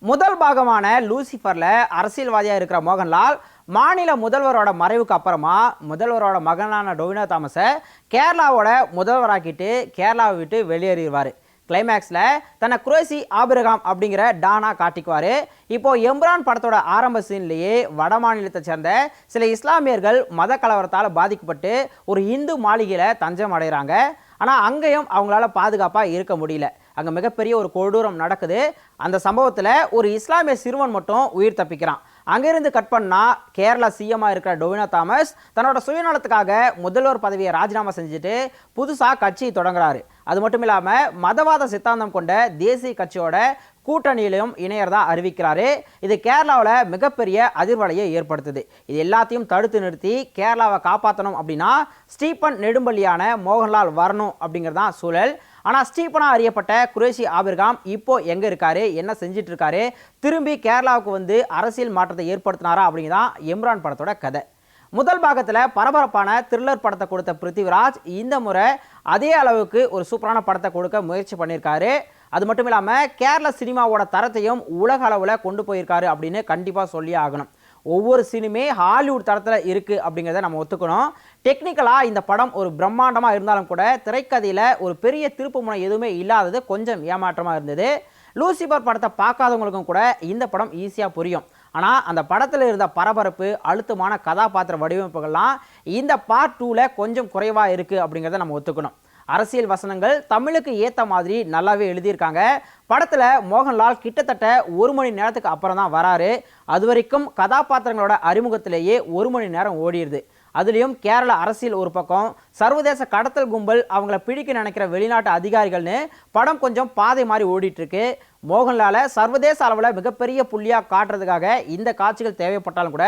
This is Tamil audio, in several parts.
முதல் பாகமான லூசிஃபர்ல அரசியல்வாதியா இருக்கிற மோகன்லால் மாநில முதல்வரோட மறைவுக்கு அப்புறமா முதல்வரோட மகனான டொவினோ தாமஸை கேரளாவோட முதல்வராக்கிட்டு கேரளாவை விட்டு வெளியேறிடுவார். கிளைமேக்ஸில் தன்னை குரேசி ஆபிரகாம் அப்படிங்கிற டானா காட்டிக்குவார். இப்போ எம்ரான் படத்தோட ஆரம்ப சீன்லேயே வட மாநிலத்தை சேர்ந்த சில இஸ்லாமியர்கள் மத கலவரத்தால் பாதிக்கப்பட்டு ஒரு இந்து மாளிகையில் தஞ்சம் அடைகிறாங்க. ஆனால் அங்கேயும் அவங்களால பாதுகாப்பாக இருக்க முடியல. அங்கே மிகப்பெரிய ஒரு கொடூரம் நடக்குது. அந்த சம்பவத்தில் ஒரு இஸ்லாமிய சிறுவன் மட்டும் உயிர் தப்பிக்கிறான். அங்கிருந்து கட் பண்ணால் கேரளா சிஎம்மாக இருக்கிற டொவினோ தாமஸ் தன்னோட சுயநலத்துக்காக முதல்வர் பதவியை ராஜினாமா செஞ்சுட்டு புதுசாக கட்சி தொடங்குறாரு. அது மட்டும் இல்லாமல் மதவாத சித்தாந்தம் கொண்ட தேசிய கட்சியோட கூட்டணியிலும் இணையறதா அறிவிக்கிறாரு. இது கேரளாவில் மிகப்பெரிய அதிர்வலையை ஏற்படுத்துது. இது எல்லாத்தையும் தடுத்து நிறுத்தி கேரளாவை காப்பாற்றணும் அப்படின்னா ஸ்டீபன் நெடும்பள்ளியான மோகன்லால் வரணும் அப்படிங்கிறதான் சூழல். ஆனால் ஸ்டீபனாக அறியப்பட்ட குரேஷி ஆபிரகாம் இப்போ எங்கே இருக்காரு, என்ன செஞ்சிட்டு இருக்காரு, திரும்பி கேரளாவுக்கு வந்து அரசியல் மாற்றத்தை ஏற்படுத்தினாரா அப்படிங்கிறதான் எம்ரான் படத்தோட கதை. முதல் பாகத்தில் பரபரப்பான த்ரில்லர் படத்தை கொடுத்த பிருத்திவிராஜ் இந்த முறை அதே அளவுக்கு ஒரு சூப்பரான படத்தை கொடுக்க முயற்சி பண்ணியிருக்காரு. அது மட்டும் இல்லாமல் கேரள சினிமாவோட தரத்தையும் உலக அளவில் கொண்டு போயிருக்காரு அப்படின்னு கண்டிப்பாக சொல்லி ஆகணும். ஒவ்வொரு சினிமே ஹாலிவுட் தரத்தில் இருக்குது அப்படிங்கிறத நம்ம ஒத்துக்கணும். டெக்னிக்கலாக இந்த படம் ஒரு பிரம்மாண்டமாக இருந்தாலும் கூட திரைக்கதையில் ஒரு பெரிய திருப்பு முனை எதுவுமே இல்லாதது கொஞ்சம் ஏமாற்றமாக இருந்தது. லூசிபர் படத்தை பார்க்காதவங்களுக்கும் கூட இந்த படம் ஈஸியாக புரியும். ஆனால் அந்த படத்தில் இருந்த பரபரப்பு, அழுத்தமான கதாபாத்திர வடிவமைப்புகள்லாம் இந்த பார்ட் 2ல் கொஞ்சம் குறைவாக இருக்குது அப்படிங்கிறத நம்ம ஒத்துக்கணும். அரசியல் வசனங்கள் தமிழுக்கு ஏற்ற மாதிரி நல்லாவே எழுதியிருக்காங்க. படத்தில் மோகன்லால் கிட்டத்தட்ட 1 மணி நேரத்துக்கு அப்புறம் தான் வராரு. அது வரைக்கும் கதாபாத்திரங்களோட அறிமுகத்திலேயே 1 மணி நேரம் ஓடிடுது. அதுலேயும் கேரள அரசியல் ஒரு பக்கம், சர்வதேச கடத்தல் கும்பல், அவங்கள பிடிக்க நினைக்கிற வெளிநாட்டு அதிகாரிகள்னு படம் கொஞ்சம் பாதை மாதிரி ஓடிட்டு இருக்கு. மோகன்லாலை சர்வதேச அளவில் மிகப்பெரிய புள்ளியாக காட்டுறதுக்காக இந்த காட்சிகள் தேவைப்பட்டாலும் கூட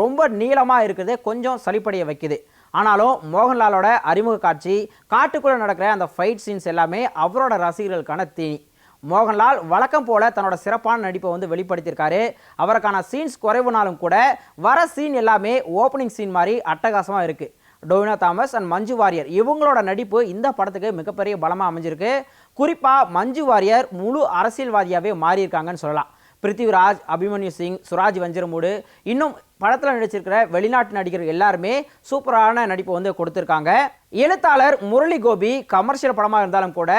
ரொம்ப நீளமாக இருக்குது, கொஞ்சம் சலிப்படைய வைக்குது. ஆனாலும் மோகன்லாலோட அறிமுக காட்சி, காட்டுக்குள்ளே நடக்கிற அந்த ஃபைட் சீன்ஸ் எல்லாமே அவரோட ரசிகர்களுக்கான தீனி. மோகன்லால் வழக்கம் போல தன்னோட சிறப்பான நடிப்பை வந்து வெளிப்படுத்தியிருக்காரு. அவருக்கான சீன்ஸ் குறைவுனாலும் கூட வர சீன் எல்லாமே ஓப்பனிங் சீன் மாதிரி அட்டகாசமாக இருக்குது. டொவினோ தாமஸ் அண்ட் மஞ்சு வாரியர் இவங்களோட நடிப்பு இந்த படத்துக்கு மிகப்பெரிய பலமாக அமைஞ்சிருக்கு. குறிப்பாக மஞ்சு வாரியர் முழு அரசியல்வாதியாகவே மாறியிருக்காங்கன்னு சொல்லலாம். பிருத்திவிராஜ், அபிமன்யு சிங், சுராஜ் வஞ்சிரமூடு, இன்னும் படத்தில் நடிச்சிருக்கிற வெளிநாட்டு நடிகர்கள் எல்லாருமே சூப்பரான நடிப்பை வந்து கொடுத்துருக்காங்க. எழுத்தாளர் முரளி கோபி கமர்ஷியல் படமாக இருந்தாலும் கூட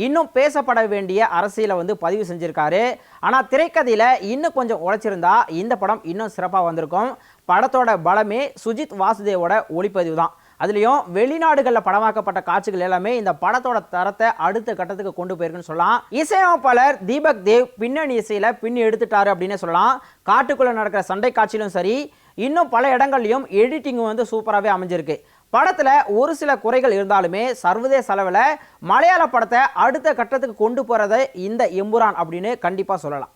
இன்னும் பேசப்பட வேண்டிய அரசியலை வந்து பதிவு செஞ்சுருக்காரு. ஆனால் திரைக்கதையில் இன்னும் கொஞ்சம் உழைச்சிருந்தா இந்த படம் இன்னும் சிறப்பாக வந்திருக்கும். படத்தோட பலமே சுஜித் வாசுதேவோட ஒளிப்பதிவு தான். அதுலேயும் வெளிநாடுகளில் படமாக்கப்பட்ட காட்சிகள் எல்லாமே இந்த படத்தோட தரத்தை அடுத்த கட்டத்துக்கு கொண்டு போயிருக்குன்னு சொல்லலாம். இசையமைப்பாளர் தீபக் தேவ் பின்னணி இசையில் பின்னி எடுத்துட்டாரு அப்படின்னு சொல்லலாம். காட்டுக்குள்ளே நடக்கிற சண்டை காட்சியிலும் சரி, இன்னும் பல இடங்கள்லையும் எடிட்டிங் வந்து சூப்பராகவே அமைஞ்சிருக்கு. படத்தில் ஒரு சில குறைகள் இருந்தாலுமே சர்வதேச அளவில் மலையாள படத்தை அடுத்த கட்டத்துக்கு கொண்டு போகிறத இந்த எம்புரான் அப்படின்னு கண்டிப்பாக சொல்லலாம்.